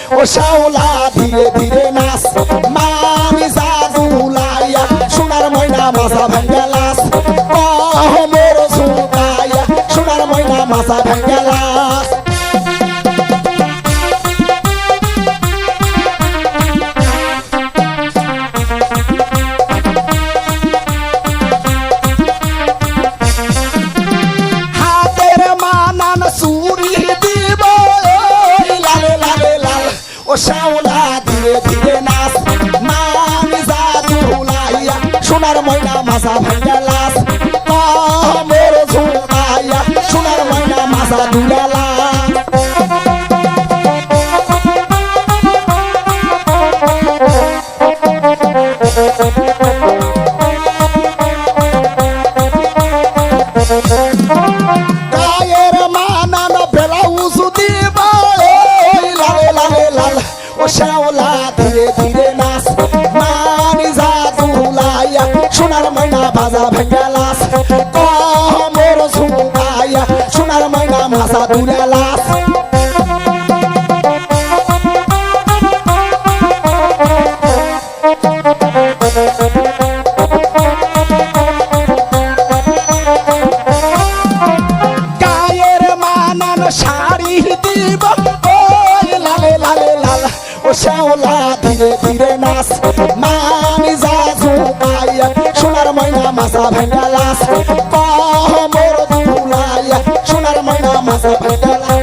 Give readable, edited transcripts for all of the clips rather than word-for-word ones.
ও শ্যাওলা ধীরে ধীরে নাচ মামি জাদুলাইয়া সোনার ময়না মাথা ভাঙ্গা লাস মোর ঝুঁকাইয়া সোনার ময়না মাথা ভাঙ্গা লাস হাতের মানান চুরি দিব লালে লালে লাল ও শ্যাওলা ধীরে ধীরে নাচ মামি জাদুলাইয়া সোনার ময়না মাথা ভাঙ্গা লাস মোর ঝুঁকাইয়া সোনার ময়না মাথা দুলা লাস গায়ের মানান ব্লাউজ দিব লালে লালে লাল ও শ্যাওলা ধীরে ধীরে নাচ মামি জাদুলাইয়া সোনার ময়না বাজা ভাঙ্গা লাস মোর ঝুঁকাইয়া সোনার ময়না মাথা দুলা লাস গায়ের মানান শাড়ি দিব লালে লালে লাল ও শ্যাওলা ধীরে ধীরে নাচ মামি জাদুলাইয়া সোনার ময়না মাথা ভাঙ্গা লাস মোর দুলাইয়া সোনার ময়না মাথা ভাঙ্গা লাস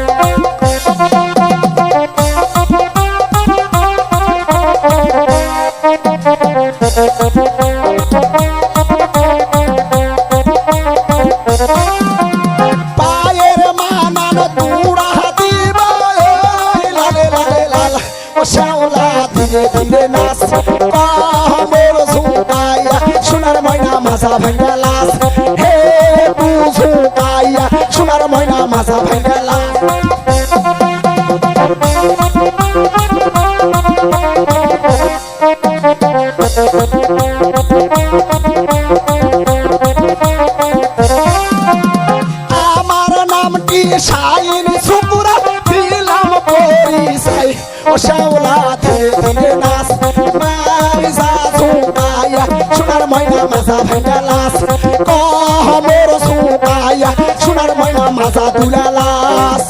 পায়ের মানান তুড়া দিব লালে লালে লাল ও শ্যাওলা ধীরে ধীরে নাচ মোর ঝুঁকাইয়া সোনার ময়না মাথা ভাঙ্গা লাস হে ঝুঁকাইয়া সোনার ময়না মাথা ভাঙ্গা লাস আমার নামটি শাইন সুপুরা দিলাম পরিচয় ও শ্যাওলা ধীরে ধীরে নাচ মামি জাদুলাইয়া সোনার ময়না মাথা ভাঙ্গা লাস মোর ঝুঁকাইয়া সোনার ময়না মাথা দুলা লাস